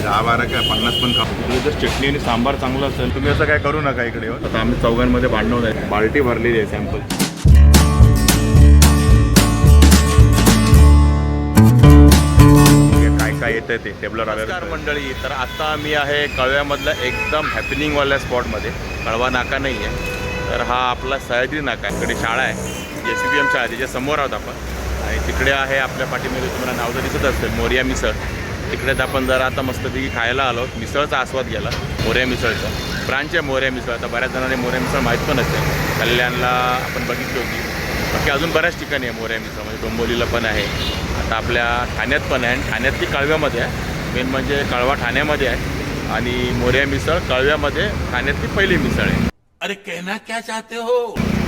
10-12 काय 50 पण खाऊ. इकडे जर चटणी आणि सांबार चांगलं असेल तुम्ही असं काय करू नका इकडे. आता आम्ही चौघांमध्ये भांडण आहे. बाल्टी भरलेली आहे सॅम्पल. काय येतं ते टेबलर आल्यावर मंडळी. तर आता मी आहे कळव्यामधल्या एकदम हॅपनिंगवाल्या स्पॉटमध्ये. कळवा नाका नाही आहे तर हा आपला सह्याद्री नाका. इकडे शाळा आहे SBM शाळा, त्याच्या समोर आहोत आपण. आणि तिकडे आहे आपल्या पाठीमध्ये तुम्हाला नाव तर दिसत असेल मोरया मिसळ. तिकडेच आपण जरा आता मस्तपैकी खायला आलो. मिसळचा आस्वाद गेला. मोरया मिसळचा ब्रांच आहे मोरया मिसळ. आता बऱ्याच जणांनी मोरया मिसळ माहीत पण असेल. कल्याणला आपण बघितली होती. बाकी अजून बऱ्याच ठिकाणी आहे मोरया मिसळ. म्हणजे डोंबिवलीला पण आहे, आता आपल्या ठाण्यात पण आहे. आणि ठाण्यातली कळव्यामध्ये आहे. मेन म्हणजे कळवा ठाण्यामध्ये आहे आणि मोरया मिसळ कळव्यामध्ये ठाण्यातली पहिली मिसळ आहे. अरे कहना क्या चाहते हो.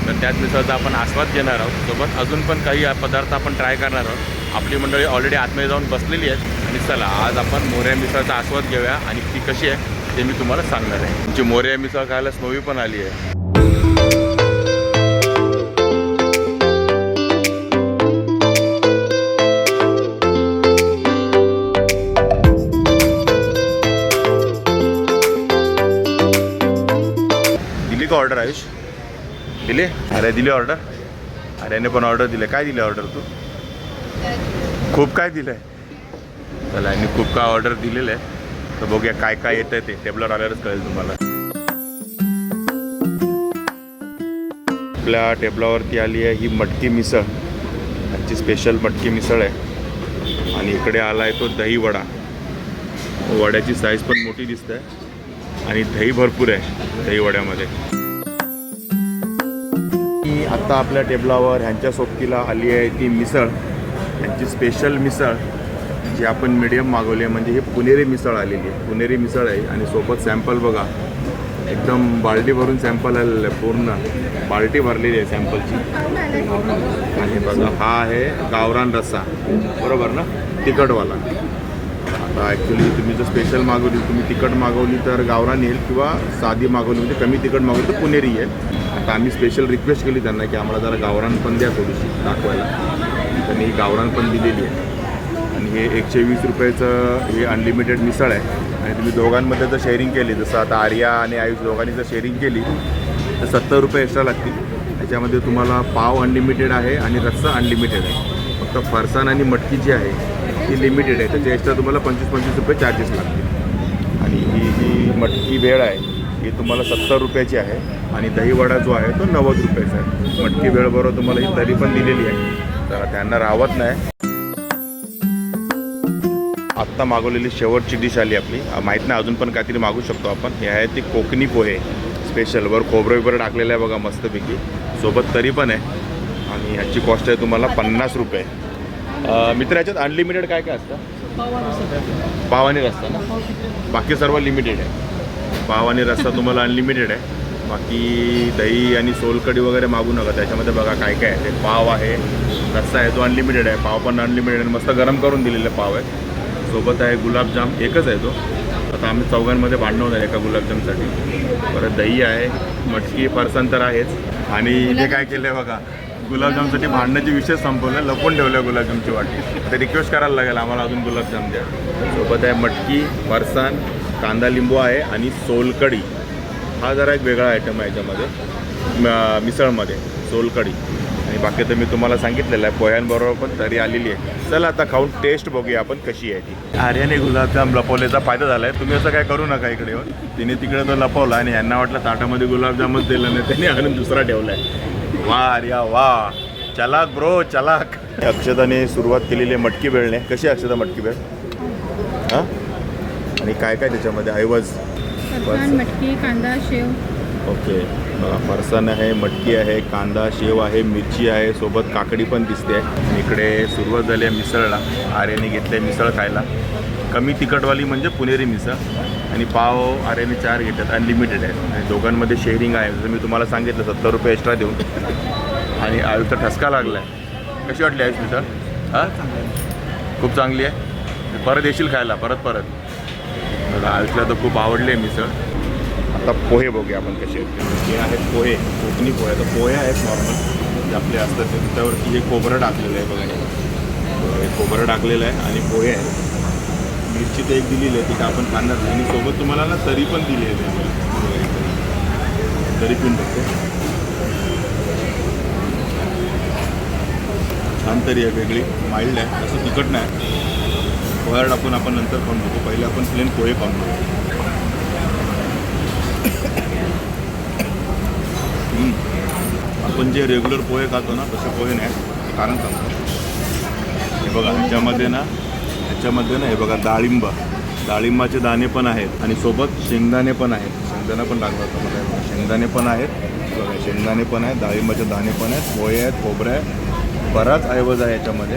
तर त्याच मिसळचा आपण आस्वाद घेणार आहोत. सोबत अजून पण काही पदार्थ आपण ट्राय करणार आहोत. आपली मंडळी ऑलरेडी आतमध्ये जाऊन बसलेली आहेत. आणि चला आज आपण मोरया मिसळचा आस्वाद घेऊया आणि ती कशी आहे ते मी तुम्हाला सांगणार आहे. तुमची मोरया मिसळ खायला स्नोवी पण आली आहे. ऑर्डर आयुष दिले? अरे दिली ऑर्डर. अरेने पण ऑर्डर दिले. काय दिले ऑर्डर तू? खूप काय दिलं आहे. चला यांनी खूप काय ऑर्डर दिलेलं आहे. तर बघूया काय काय येतं आहे ते टेबलवर आल्यावरच कळेल तुम्हाला. आपल्या टेबलावरती आली आहे ही मटकी मिसळ. त्यांची स्पेशल मटकी मिसळ आहे. आणि इकडे आला आहे तो दही वडा. वड्याची साईज पण मोठी दिसते आहे आणि दही भरपूर आहे दही वड्यामध्ये. आता आपल्या टेबलावर ह्यांच्या सोबतीला आली आहे ती मिसळ. ह्यांची स्पेशल मिसळ जी आपण मीडियम मागवली आहे. म्हणजे ही पुणेरी मिसळ आलेली आहे. पुणेरी मिसळ आहे आणि सोबत सॅम्पल बघा एकदम बाल्टी भरून सॅम्पल आलेलं आहे. पूर्ण बाल्टी भरलेली आहे सॅम्पलची. आणि बघा हा आहे गावरान रस्सा, बरोबर ना, तिखटवाला. आता ॲक्च्युली तुम्ही जर स्पेशल मागवली, तुम्ही तिखट मागवली तर गावरान येईल किंवा साधी मागवली म्हणजे कमी तिखट मागवली तर पुणेरी येईल. आता आम्ही स्पेशल रिक्वेस्ट केली त्यांना की आम्हाला जरा गावरान पण द्या थोडीशी दाखवायला. त्यांनी ही गावरान पण दिलेली आहे. आणि हे 120 रुपयाचं हे अनलिमिटेड मिसळ आहे. आणि तुम्ही दोघांमध्ये जर शेअरिंग केली, जसं आता आर्या आणि आयुष दोघांनी जर शेअरिंग केली तर 70 रुपये एक्स्ट्रा लागतील. त्याच्यामध्ये तुम्हाला पाव अनलिमिटेड आहे आणि रस्सा अनलिमिटेड आहे. फक्त फरसाण आणि मटकी जी आहे ती लिमिटेड आहे. त्याचे एक्स्ट्रा तुम्हाला 25-25 रुपये चार्जेस लागतील. आणि ही मटकी भेळ आहे ही तुम्हाला 70 रुपयाची आहे. आणि दहीवडा जो आहे तो 90 रुपयाचा आहे. मटकी भेळबरोबर तुम्हाला ही तरी पण दिलेली आहे. तर त्यांना राहत नाही. आत्ता मागवलेली शेवटची डिश आली आपली. माहीत नाही अजून पण काहीतरी मागू शकतो आपण. हे आहे ती कोकणी पोहे स्पेशल. वर खोबरं वगैरे टाकलेलं आहे बघा मस्तपैकी. सोबत तरी पण आहे. आणि ह्याची कॉस्ट आहे तुम्हाला 50 रुपये. मित्र याच्यात अनलिमिटेड काय काय असतं? पाव आणि रस्सा ना. बाकी सर्व लिमिटेड आहे. पाव आणि रस्सा तुम्हाला अनलिमिटेड आहे. बाकी दही आणि सोलकढी वगैरे मागू नका. त्याच्यामध्ये बघा काय काय आहे. पाव आहे, रस्सा आहे तो अनलिमिटेड आहे. पाव पण अनलिमिटेड आहे. मस्त गरम करून दिलेले पाव आहे. सोबत आहे गुलाबजाम, एकच आहे तो. आता आम्ही चौघांमध्ये भांडण होणार एका गुलाबजामसाठी. परत दही आहे, मटकी, फरसाण तर आहेच. आणि इथे काय केलं आहे बघा, गुलाबजामसाठी भांडण्याची विषय संपवलं, लपवून ठेवलं गुलाबजामची वाटी. आता रिक्वेस्ट करायला लागेल आम्हाला अजून गुलाबजाम द्या. सोबत आहे मटकी, फरसाण, कांदा लिंबू आहे आणि सोलकढी. हा जरा एक वेगळा आयटम आहे याच्यामध्ये मिसळमध्ये, सोलकढी. आणि बाकी तर मी तुम्हाला सांगितलेलं आहे पोह्यांबरोबर पण तरी आलेली आहे. चला आता खाऊन टेस्ट बघूया आपण कशी आहे ती. आर्याने गुलाबजाम लपवल्याचा फायदा झाला आहे. तुम्ही असं काय करू नका इकडे येऊन. तिने तिकडे तो लपवला आणि यांना वाटलं ताटामध्ये गुलाबजामच दिलं नाही, त्यांनी आणून दुसरा ठेवला आहे. वा आर्या वा, चलाक ब्रो चलाक. अक्षताने सुरुवात केलेली आहे मटकी भेळने. कशी आहे अक्षता मटकी भेळ? हां, आणि काय काय त्याच्यामध्ये? ऐवज मटकी, कांदा, शेव. ओके, फरसाण आहे, मटकी आहे, कांदा, शेव आहे, मिरची आहे, सोबत काकडी पण दिसते आहे. इकडे सुरुवात झाली आहे मिसळला. आर्याने घेतले मिसळ खायला. कमी तिखटवाली म्हणजे पुणेरी मिसळ. आणि पाव आर्याने 4 घेतात, अनलिमिटेड आहे. आणि दोघांमध्ये शेअरिंग आहे. जसं मी तुम्हाला सांगितलं 70 रुपये एक्स्ट्रा देऊन. आणि आयुषचा ठसका लागला आहे. कशी वाटली आयुष मिसळ? हां, खूप चांगली आहे. परत येशील खायला? परत आयुषला तर खूप आवडली आहे मिसळ. आता पोहे बघूया आपण कसे आहेत. हे आहेत पोहे, कोकणी पोहे. तर पोहे आहेत नॉर्मल जे आपले असतात ते. त्याच्यावरती हे खोबरं टाकलेलं आहे बघा. हे खोबरं टाकलेलं आहे आणि पोहे आहेत. मिरची तर एक दिलेली आहे ती काय आपण खाणार नाही आणि सोबत तुम्हाला ना तरी पण दिली आहे तरी पिऊन बघतो. छान तरी आहे, वेगळी माइल्ड आहे, असं तिखट नाही. पोह्यावर टाकून आपण नंतर खाऊन बघू, पहिले आपण प्लेन पोहे खाऊन बघू. आपण जे रेग्युलर पोहे खातो ना तसे पोहे नाही, कारण सांगतो. हे बघा ह्याच्यामध्ये ना हे बघा डाळिंबाचे दाणे पण आहेत आणि सोबत शेंगदाणे पण आहेत. शेंगदाणे पण टाकलं होतं मला, हे बघा शेंगदाणे पण आहेत, बघा शेंगदाणे पण आहेत, डाळिंबाचे दाणे पण आहेत, पोहे आहेत, खोबरं आहे, बराच ऐवज आहे याच्यामध्ये.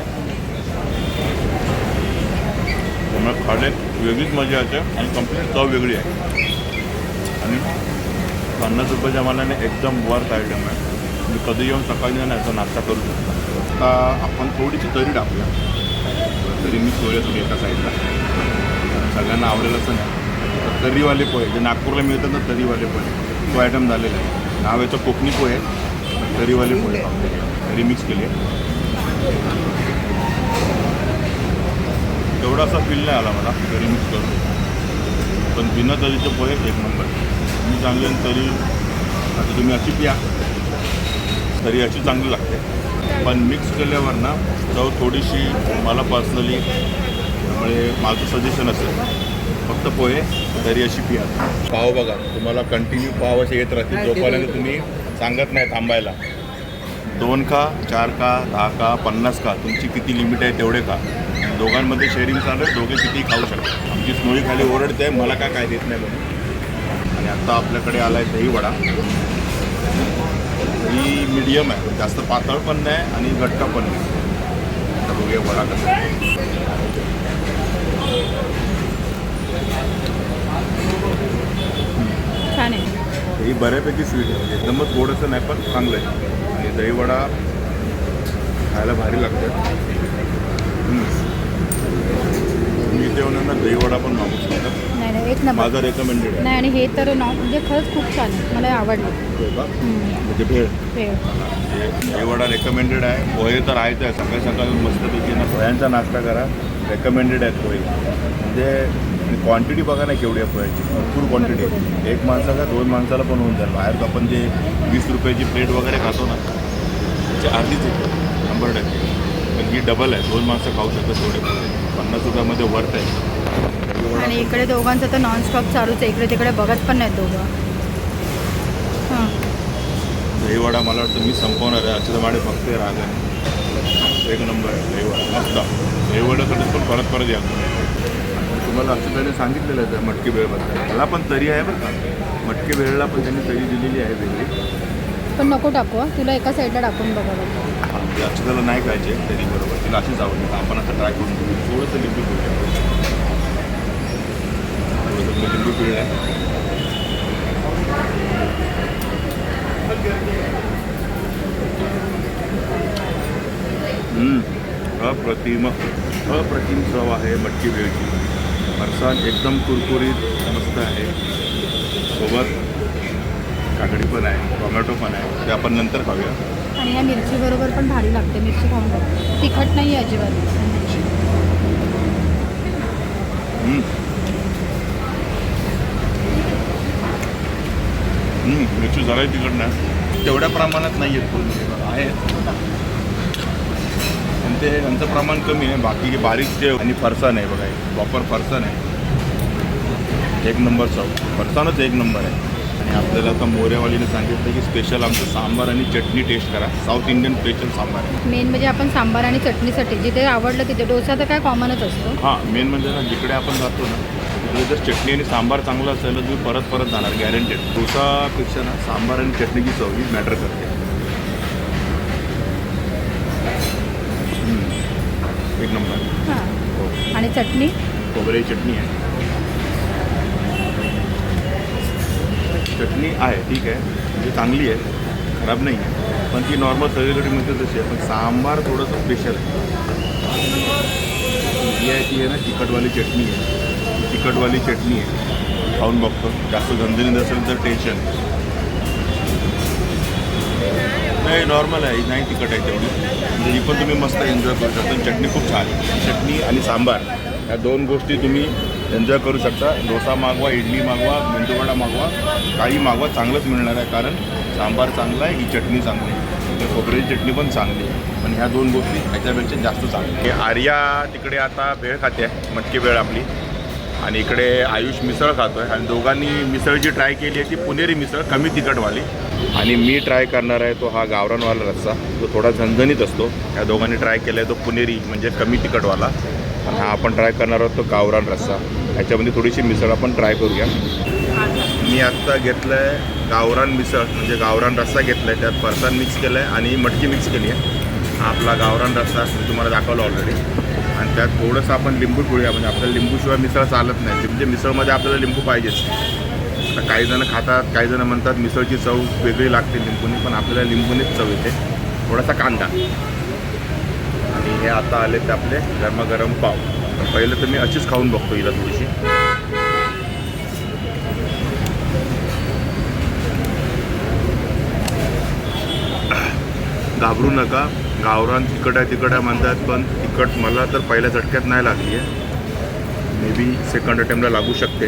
त्यामुळे खाण्यात वेगळीच मजा येते आणि कंप्लीट चव वेगळी आहे. आणि 50 रुपयाच्या मानाने एकदम वर्थ आयटम आहे. तुम्ही कधी येऊन सकाळी ना याचा नाश्ता करू शकता. आता आपण थोडीशी तरी टाकूया, तरी मी पोहे तुम्ही एका साईडला, सगळ्यांना आवडेल असं नाही. तर तरीवाले पोहे जे नागपूरला मिळतात ना, तरीवाले पोहे, तो आयटम झालेला आहे. नाव याचं कोकणी पोहे, तरीवाले पोहे तरी मिक्स केले. तेवढासा फील नाही आला मला तरी मिक्स करून, पण बिना तरीचे पोहे एक नंबर. मी चांगले तरी आता तुम्ही अशी प्या, तरी अशी चांगली लागते. पण मिक्स केल्यावर ना चव थोडीशी मला पर्सनली, त्यामुळे माझं सजेशन असेल फक्त पोहे तरी अशी पिया. पाव बघा, तुम्हाला कंटिन्यू पाव असे येत राहतील जोपर्यंत तुम्ही सांगत नाही थांबायला. 2 खा, 4 खा, 10 खा, 50 खा, तुमची किती लिमिट आहे तेवढे खा. दोघांमध्ये शेअरिंग चालू आहे, दोघे कितीही खाऊ शकता. आमची स्नोई खाली ओरडते मला काय देत नाही म्हणून. आणि आत्ता आपल्याकडे आला आहे दही वडा. ही मीडियम आहे, जास्त पातळ पण नाही आणि घट्ट पण नाही. आता बघूया वडा कसा आहे. छान आहे. ही बऱ्यापैकी स्वीट आहे, म्हणजे एकदमच गोडचं नाही पण चांगलं आहे. आणि दही वडा खायला भारी लागतं. मी इथे येऊन ना दही वडा पण मागू शकतो. नाही एक नंबर माझा रेकमेंडेड आहे. नाही, आणि हे तर म्हणजे खरंच खूप छान आहे, मला आवडलं. म्हणजे भेळ दही वडा रेकमेंडेड आहे. पोहे तर आहेच आहे, सकाळी सकाळी मस्तपैकी ना पोह्यांचा नाश्ता करा, रेकमेंडेड आहेत पोहे. म्हणजे क्वांटिटी बघा ना केवढी आहे पोह्याची, भरपूर क्वांटिटी आहे. एक माणसाला 2 माणसाला पण होऊन जाईल. बाहेर आपण जे 20 रुपयाची प्लेट वगैरे खातो ना त्याची अर्धीच येते 100%. पण ही डबल आहे, 2 माणसं खाऊ शकतात तेवढे पोहे. 50 रुपयामध्ये वर्थ आहे. आणि इकडे दोघांचं तर नॉनस्टॉप चालूच आहे, इकडे तिकडे बघत पण नाहीत दोघं. हां, दहीवडा मला वाटतं मी संपवणार आहे. अक्षता माडे फक्त राग आहे, एक नंबर आहे दहीवडा, मस्त. दहीवड्यासाठी पण परत या. तुम्हाला अक्षताने सांगितलेलं आहे मटकी भेळबद्दल. मला पण तरी आहे बरं का, मटकी भेळला पण त्यांनी तरी दिलेली आहे वेगळी. पण नको टाकू हं. तुला एका साईडला टाकून बघावं. ते अक्षताला नाही खायचे तरी बरोबर, तिला अशीच आवडते. आपण आता ट्राय करून बघू. थोडंसं लिंबू पिळलं, थोडंसं लिंबू पिळलं आहे. अप्रतिम चव आहे मटकी भेळची. फरसाण एकदम कुरकुरीत मस्त आहे, सोबत काकडी पण आहे, टोमॅटो पण आहे, ते आपण नंतर खाऊया. आणि या मिरची बरोबर पण भारी लागते. मिरची खाऊन बघ, तिखट नाही आहे अजिबात. मिरची जराही तिखट नाही, तेवढ्या प्रमाणात नाही आहेत आहे, पण ते यांचं प्रमाण कमी आहे. बाकी बारीक जे आणि फरसाण आहे बघा, प्रॉपर फरसाण आहे, एक नंबर चव. फरसाणच एक नंबर आहे. आणि आपल्याला आता मोऱ्यावालीने सांगितलं की स्पेशल आमचं सांबार आणि चटणी टेस्ट करा. साऊथ इंडियन स्पेशल सांबार आहे. मेन म्हणजे आपण सांबार आणि चटणीसाठी जिथे आवडलं तिथे. डोसा तर काय कॉमनच असतो. हां, मेन म्हणजे ना जिकडे आपण जातो ना तिकडे जर चटणी आणि सांबार चांगलं असेल तर तुम्ही परत जाणार गॅरंटेड. डोसापेक्षा ना सांबार आणि चटणीची चव ही मॅटर करते. एक नंबर. हां, हो. आणि चटणी खोबऱ्याची चटणी आहे. चटणी आहे ठीक आहे, म्हणजे चांगली आहे, खराब नाही आहे, पण ती नॉर्मल सगळीकडे मिळते तशी आहे. पण सांबार थोडंसं स्पेशल आहे. ही आहे ती आहे ना तिखटवाली चटणी आहे, तिखटवाली चटणी आहे. खाऊन बघतो, जास्त झणझणीत असेल तर टेन्शन नाही, नॉर्मल आहे, नाही तिखट आहे तेवढी. म्हणजे ही पण तुम्ही मस्त एन्जॉय करू शकता. चटणी खूप छान आहे. चटणी आणि सांबार ह्या 2 गोष्टी तुम्ही एन्जॉय करू शकता. डोसा मागवा, इडली मागवा, मेंदूवडा मागवा, काही मागवा, चांगलंच मिळणार आहे. कारण सांबार चांगला आहे, ही चटणी चांगली आहे, तर खोबऱ्याची चटणी पण चांगली आहे. पण ह्या 2 गोष्टी ह्याच्यापेक्षा जास्त चांगली आहे. आर्या तिकडे आता भेळ खाते आहे, मटकी भेळ आपली, आणि इकडे आयुष मिसळ खातो आहे. आणि दोघांनी मिसळ जी ट्राय केली आहे ती पुणेरी मिसळ, कमी तिखटवाली. आणि मी ट्राय करणार आहे तो हा गावरानवाला रस्सा, जो थोडा झणझणीत असतो. या दोघांनी ट्राय केला आहे तो पुणेरी म्हणजे कमी तिखटवाला, आणि हा आपण ट्राय करणार आहोत तो गावरान रस्सा. ह्याच्यामध्ये थोडीशी मिसळ आपण ट्राय करूया. मी आत्ता घेतलं आहे गावरान मिसळ म्हणजे गावरान रस्सा घेतला आहे. त्यात फरसाण मिक्स केलं आहे आणि मटकी मिक्स केली आहे. हा आपला गावरान रस्सा मी तुम्हाला दाखवला ऑलरेडी. आणि त्यात थोडंसं आपण लिंबू पिळूया, म्हणजे आपल्याला लिंबूशिवाय मिसळ चालत नाही. म्हणजे मिसळमध्ये आपल्याला लिंबू पाहिजेच. आता काही जण खातात, काही जण म्हणतात मिसळची चव वेगळी लागते लिंबूने, पण आपल्याला लिंबूनेच चव येते. थोडासा कांदा, आणि हे आता आले ते आपले गरमागरम पाव. पहिलं तर मी अशीच खाऊन बघतो हिला थोडीशी. घाबरू नका, गावरान तिखट आहे म्हणतात, पण तिखट मला तर पहिल्या झटक्यात नाही लागली आहे. मे बी सेकंड अटेम्प्टला लागू शकते,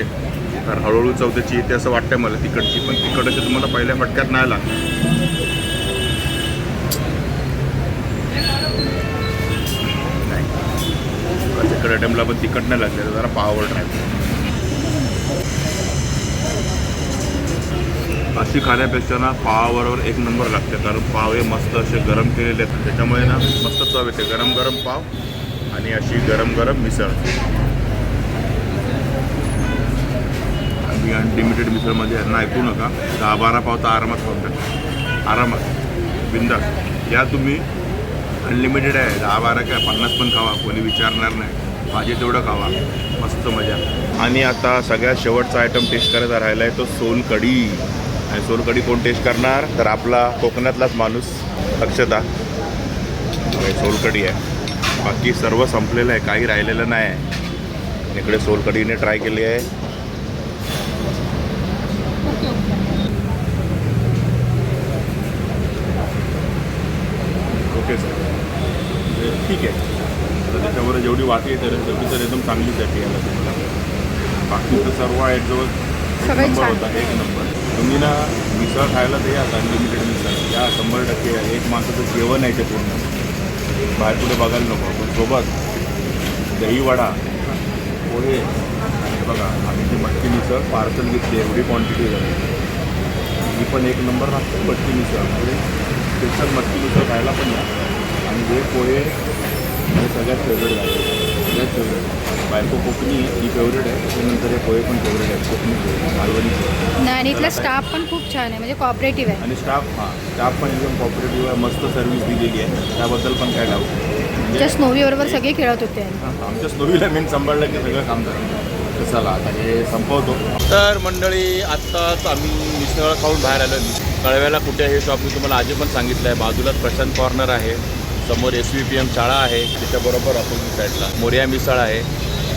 कारण हळूहळू चव त्याची येते असं वाटतं मला तिखटची. पण तिखटाची तुम्हाला पहिल्या फटक्यात नाही लागली. नाही, सेकंड अटेम्प्टला पण तिखट नाही लागले, तर जरा पावावर ट्राय करू. अशी खाण्यापेक्षा ना पावाबरोबर एक नंबर लागते, कारण पाव हे मस्त असे गरम केलेले आहेत, त्याच्यामुळे ना मस्त चव येते. गरम गरम पाव आणि अशी गरम गरम मिसळ. आणि अनलिमिटेड मिसळमध्ये यांना ऐकू नका, 10-12 पाव तर आरामात खाऊन टाका, आरामात बिंदास या तुम्ही. अनलिमिटेड आहे, 10-12 काय 50 पण खावा, कोणी विचारणार नाही. पाहिजे तेवढं खावा, मस्त मजा. आणि आता सगळ्यात शेवटचा आयटम टेस्ट करायचा राहिला आहे तो सोलकढी. आणि सोलकढी कोण टेस्ट करणार, तर आपला कोकणातलाच माणूस अक्षता. सोलकढी आहे, बाकी सर्व संपलेलं आहे, काही राहिलेलं नाही आहे. इकडे सोलकढीने ट्राय केली आहे. ओके सर, ठीक आहे. तर त्याच्यावर जेवढी वाटी आहे तेवढी तर एकदम चांगलीच आहे याला तुम्हाला. बाकी तर सर्व आहे जवळ नंबर होता, एक नंबर. तुम्ही ना मिसळ खायला ते या, अनलिमिटेड मिसळ या 100% आहे. एक माणसाचं जेवण आहे ते पूर्ण, बाहेर कुठे बघायला नको. पण सोबत दहीवडा, पोहे, आणि बघा आम्ही ती मटकी मिसळ पार्सल घेतली, एवढी क्वांटिटी झाली. ही पण एक नंबर लागते मटकी मिसळ, म्हणजे स्पेशल मटकी मिसळ खायला पण या. आणि हे पोहे हे सगळ्यात फेवरेट झाले, सगळ्यात फेवरेट. बायको कोकणी ही फेवरेट आहे, त्याच्यानंतर हे पोहे पण फेवरेट आहेत, कोकणी पोहे, मालवणी पोहे. नाही, आणि इथला स्टाफ पण खूप छान आहे, म्हणजे कॉपरेटिव्ह आहे. आणि स्टाफ पण एकदम कॉपरेटिव्ह आहे, मस्त सर्व्हिस दिलेली आहे, त्याबद्दल पण काय डाऊट म्हणजे. त्या स्नोवीबरोबर सगळे खेळत होते. आमच्या स्नोवीला मेन सांभाळलं की सगळं काम झालं. चला आता हे संपवतो. तर मंडळी, आत्ताच आम्ही मिसळ खाऊन बाहेर आलो. कळव्याला कुठे आहे शॉप मी तुम्हाला आधी पण सांगितलं आहे. बाजूलाच प्रशांत कॉर्नर आहे, समोर SVPM शाळा आहे, त्याच्याबरोबर अपोजिट साईडला मोर्या मिसळ आहे.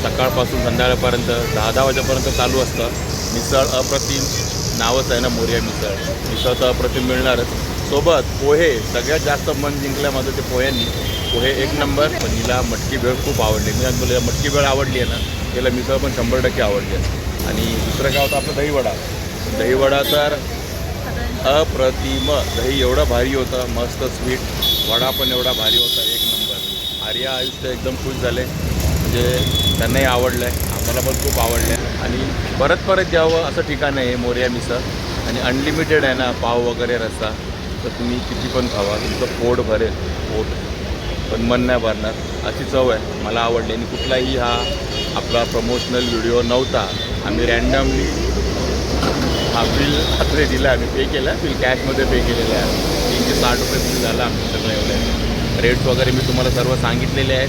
सकाळपासून संध्याकाळपर्यंत 10-10 वाजेपर्यंत चालू असतं. मिसळ अप्रतिम, नावच आहे ना मोर्या मिसळ. मिसळ तर अप्रतिम मिळणारच, सोबत पोहे. सगळ्यात जास्त मन जिंकलं माझं ते पोह्यांनी. पोहे एक नंबर. पण हिला मटकी भेळ खूप आवडली. मी आज बोलले मटकी भेळ आवडली आहे ना, त्याला मिसळ पण 100% आवडली आहे. आणि दुसरं काय होतं आपलं दहीवडा. दहीवडा तर अप्रतिम. दही एवढं भारी होतं, मस्त स्वीट. वडा पण एवढा भारी होता, एक नंबर. आर्या आयुष्य एकदम खुश झाले, म्हणजे त्यांनाही आवडलं आहे, आम्हाला पण खूप आवडलं आहे. आणि परत यावं असं ठिकाण आहे मोर्या मिसळ. आणि अनलिमिटेड आहे ना पाव वगैरे रस्सा, तर तुम्ही किती पण खावा, तुमचं पोट भरेल, पोट पण मन नाही भरणार, अशी चव आहे. मला आवडली. आणि कुठलाही हा आपला प्रमोशनल व्हिडिओ नव्हता, आम्ही रँडमली हा बिल आपले दिला, आम्ही पे केला. बिल कॅशमध्ये पे केलेलं आहे. 360 रुपये बिल झालं आमचं सगळं एवढं. रेट्स वगैरे मी तुम्हाला सर्व सांगितलेले आहेत.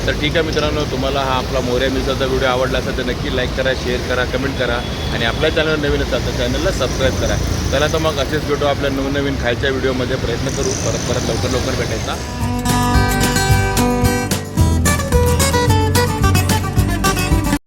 तर ठीक आहे मित्रांनो, तुम्हाला हा आपला मोर्या मिसळचा व्हिडिओ आवडला असेल तर नक्की लाईक करा, शेअर करा, कमेंट करा. आणि आपल्या चॅनलवर नवीन असाल तर चॅनलला सबस्क्राईब करा. चला तर मग असेच व्हिडिओ आपल्या नवीन खायच्या व्हिडिओमध्ये प्रयत्न करू परत लवकर भेटायचा.